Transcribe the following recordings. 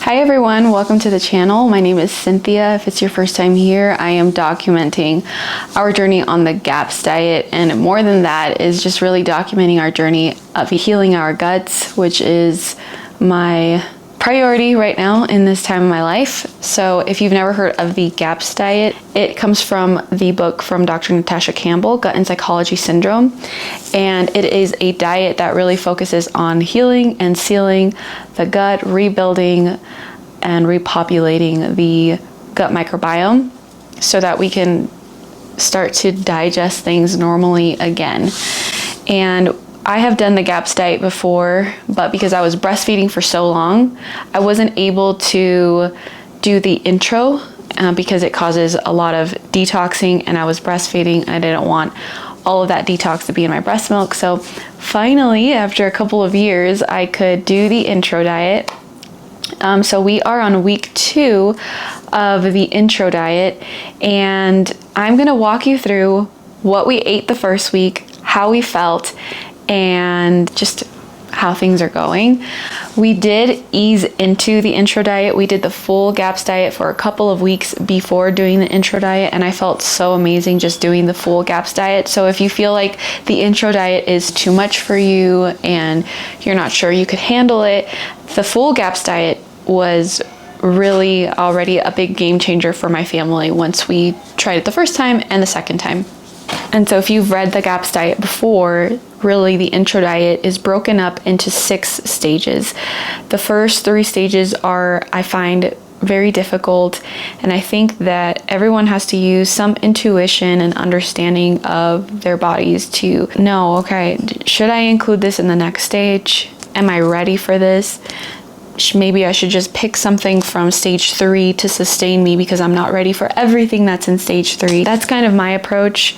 Hi everyone, welcome to the channel. My name is Cynthia. If it's your first time here, I am documenting our journey on the GAPS diet, and more than that is just really documenting our journey of healing our guts, which is my priority right now in this time of my life. So if you've never heard of the GAPS diet, it comes from the book from Dr. Natasha Campbell, Gut and Psychology Syndrome. And it is a diet that really focuses on healing and sealing the gut, rebuilding and repopulating the gut microbiome so that we can start to digest things normally again. And I have done the GAPS diet before, but because I was breastfeeding for so long, I wasn't able to do the intro because it causes a lot of detoxing, and I was breastfeeding and I didn't want all of that detox to be in my breast milk. So finally, after a couple of years, I could do the intro diet. So we are on week 2 of the intro diet, and I'm gonna walk you through what we ate the first week, how we felt, and just how things are going. We did ease into the intro diet. We did the full GAPS diet for a couple of weeks before doing the intro diet, and I felt so amazing just doing the full GAPS diet. So if you feel like the intro diet is too much for you and you're not sure you could handle it, the full GAPS diet was really already a big game changer for my family once we tried it the first time and the second time. And so if you've read the GAPS diet before, really the intro diet is broken up into 6 stages. The first 3 stages are, I find, very difficult, and I think that everyone has to use some intuition and understanding of their bodies to know, okay, should I include this in the next stage? Am I ready for this? Maybe I should just pick something from stage 3 to sustain me because I'm not ready for everything that's in stage 3. That's kind of my approach.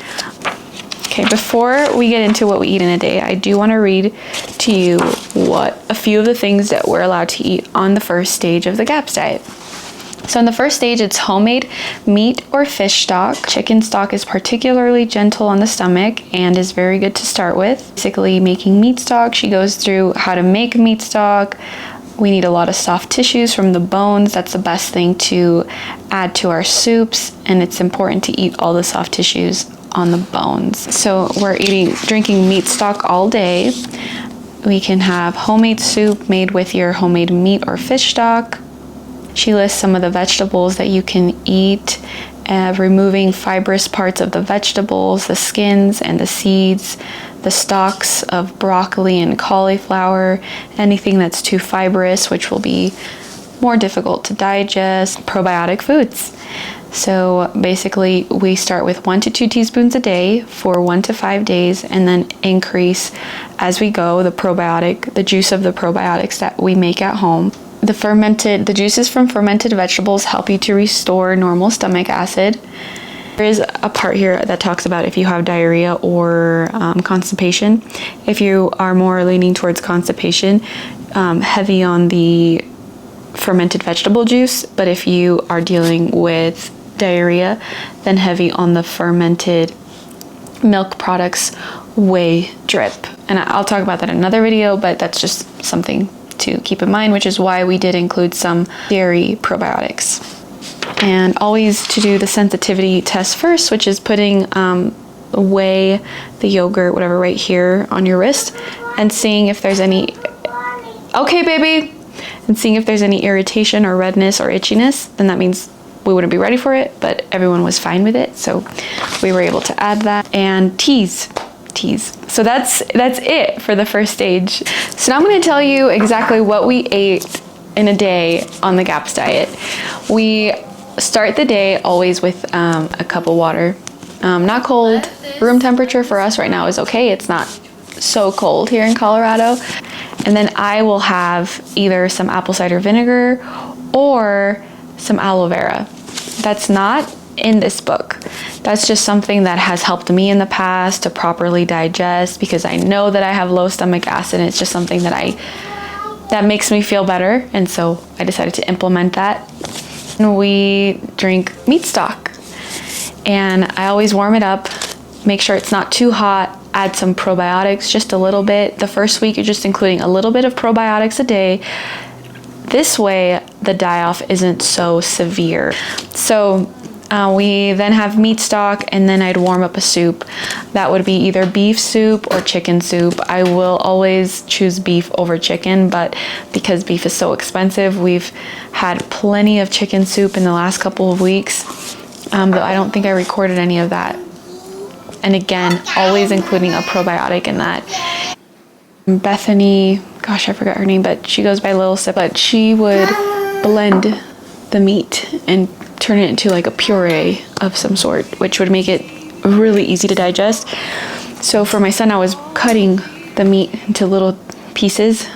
Okay, before we get into what we eat in a day, I do want to read to you what a few of the things that we're allowed to eat on the first stage of the GAPS diet. So in the first stage, it's homemade meat or fish stock. Chicken stock is particularly gentle on the stomach and is very good to start with. Basically, making meat stock, she goes through how to make meat stock. We need a lot of soft tissues from the bones. That's the best thing to add to our soups, and it's important to eat all the soft tissues on the bones. So we're drinking meat stock all day. We can have homemade soup made with your homemade meat or fish stock. She lists some of the vegetables that you can eat, removing fibrous parts of the vegetables, the skins and the seeds, the stalks of broccoli and cauliflower, anything that's too fibrous, which will be more difficult to digest, probiotic foods. So basically, we start with 1 to 2 teaspoons a day for 1 to 5 days, and then increase as we go the juice of the probiotics that we make at home. The juices from fermented vegetables help you to restore normal stomach acid. There is a part here that talks about if you have diarrhea or constipation. If you are more leaning towards constipation, heavy on the fermented vegetable juice, but if you are dealing with diarrhea, then heavy on the fermented milk products, whey drip. And I'll talk about that in another video, but that's just something to keep in mind, which is why we did include some dairy probiotics. And always to do the sensitivity test first, which is putting whey, the yogurt, whatever, right here on your wrist, and seeing if there's any, okay baby, and seeing if there's any irritation or redness or itchiness. Then that means we wouldn't be ready for it, but everyone was fine with it, so we were able to add that. And teas. So that's it for the first stage. So now I'm going to tell you exactly what we ate in a day on the GAPS diet. We start the day always with a cup of water. Not cold. Room temperature for us right now is okay. It's not so cold here in Colorado. And then I will have either some apple cider vinegar or some aloe vera. That's not in this book. That's just something that has helped me in the past to properly digest, because I know that I have low stomach acid, and it's just something that makes me feel better, and so I decided to implement that. And we drink meat stock, and I always warm it up, make sure it's not too hot, add some probiotics, just a little bit. The first week you're just including a little bit of probiotics a day. this way the die-off isn't so severe. So we then have meat stock, and then I'd warm up a soup. That would be either beef soup or chicken soup. I will always choose beef over chicken, but because beef is so expensive, we've had plenty of chicken soup in the last couple of weeks, but I don't think I recorded any of that. And again, always including a probiotic in that. Bethany, gosh, I forgot her name, but she goes by Little Sip, but she would blend the meat and turn it into like a puree of some sort, which would make it really easy to digest. So for my son, I was cutting the meat into little pieces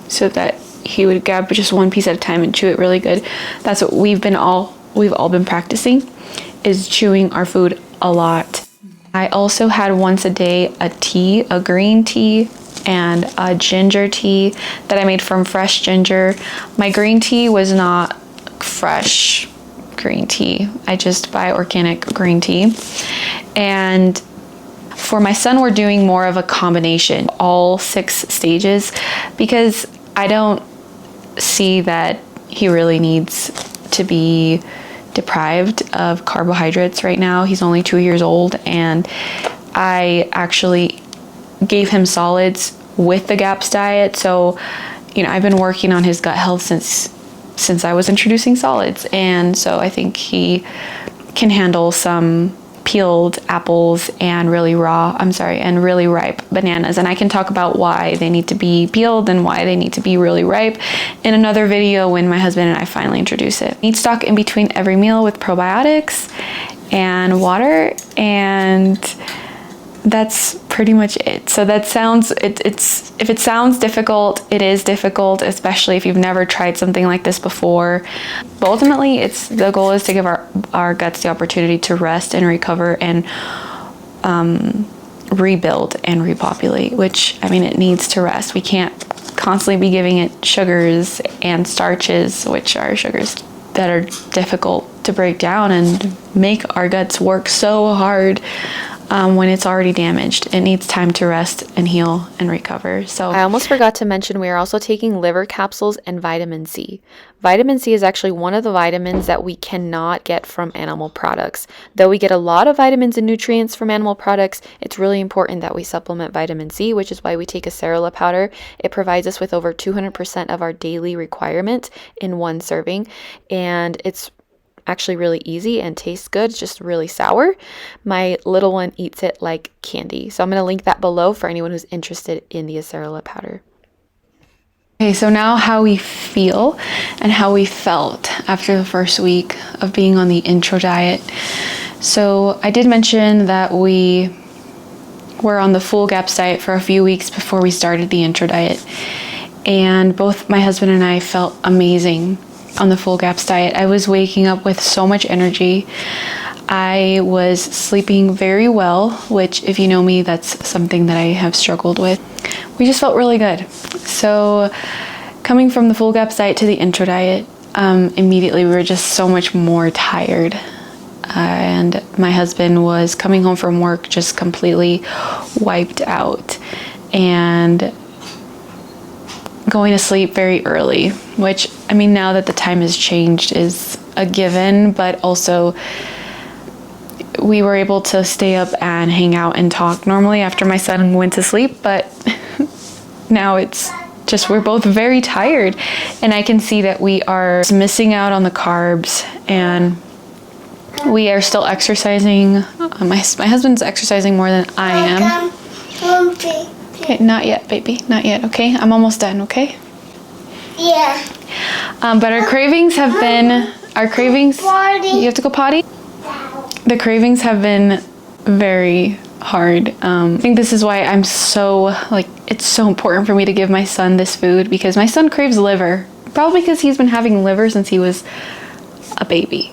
so that he would grab just one piece at a time and chew it really good. That's what we've all been practicing, is chewing our food a lot. I also had once a day a green tea and a ginger tea that I made from fresh ginger. My green tea was not fresh green tea. I just buy organic green tea. And for my son, we're doing more of a combination, all 6 stages, because I don't see that he really needs to be deprived of carbohydrates right now. He's only 2 years old, and I actually gave him solids with the GAPS diet. So, I've been working on his gut health since I was introducing solids, and so I think he can handle some peeled apples and really ripe bananas. And I can talk about why they need to be peeled and why they need to be really ripe in another video when my husband and I finally introduce it. Meat stock in between every meal with probiotics and water, and that's pretty much it. So that sounds, if it sounds difficult, it is difficult, especially if you've never tried something like this before. But ultimately, the goal is to give our guts the opportunity to rest and recover and rebuild and repopulate, which, it needs to rest. We can't constantly be giving it sugars and starches, which are sugars that are difficult to break down and make our guts work so hard. When it's already damaged. It needs time to rest and heal and recover. So I almost forgot to mention we are also taking liver capsules and vitamin C. Vitamin C is actually one of the vitamins that we cannot get from animal products. Though we get a lot of vitamins and nutrients from animal products, it's really important that we supplement vitamin C, which is why we take acerola powder. It provides us with over 200% of our daily requirement in one serving, and it's actually really easy and tastes good. It's just really sour. My little one eats it like candy. So I'm going to link that below for anyone who's interested in the acerola powder. Okay, so now how we feel and how we felt after the first week of being on the intro diet. So I did mention that we were on the full GAPS diet for a few weeks before we started the intro diet. And both my husband and I felt amazing on the full GAPS diet. I was waking up with so much energy. I was sleeping very well, which, if you know me, that's something that I have struggled with. We just felt really good. So coming from the full GAPS diet to the intro diet, immediately we were just so much more tired. And my husband was coming home from work just completely wiped out and going to sleep very early, which, now that the time has changed is a given, but also we were able to stay up and hang out and talk normally after my son went to sleep, but now it's just, we're both very tired, and I can see that we are missing out on the carbs, and we are still exercising. My husband's exercising more than I am. Okay, not yet, baby, not yet, okay? I'm almost done, okay? Yeah. But our cravings have been, you have to go potty? The cravings have been very hard. I think this is why I'm so, it's so important for me to give my son this food, because my son craves liver, probably because he's been having liver since he was a baby.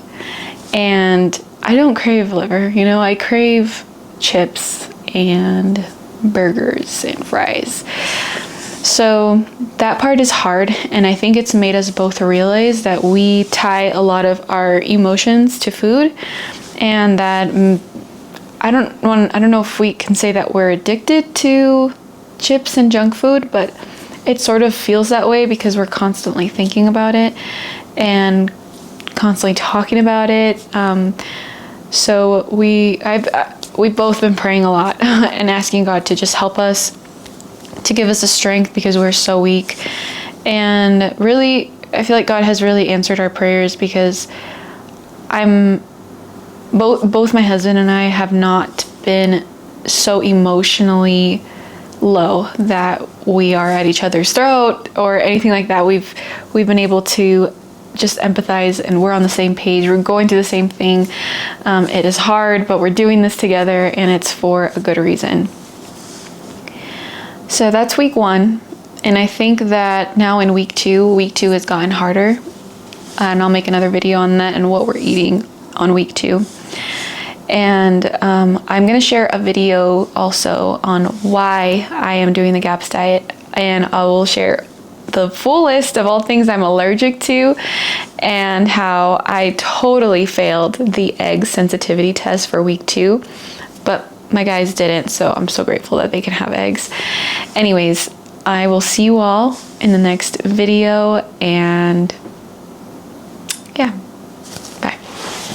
And I don't crave liver, I crave chips and burgers and fries. So that part is hard, and I think it's made us both realize that we tie a lot of our emotions to food, and that I don't know if we can say that we're addicted to chips and junk food, but it sort of feels that way because we're constantly thinking about it and constantly talking about it. So we've both been praying a lot and asking God to just help us, to give us the strength because we're so weak. And really, I feel like God has really answered our prayers because both my husband and I have not been so emotionally low that we are at each other's throat or anything like that. We've been able to just empathize, and we're on the same page. We're going through the same thing. It is hard, but we're doing this together, and it's for a good reason. So that's week 1. And I think that now in week 2 has gotten harder. And I'll make another video on that and what we're eating on week 2. And I'm going to share a video also on why I am doing the GAPS diet. And I will share the full list of all things I'm allergic to and how I totally failed the egg sensitivity test for week 2. But my guys didn't, so I'm so grateful that they can have eggs. Anyways, I will see you all in the next video, and yeah.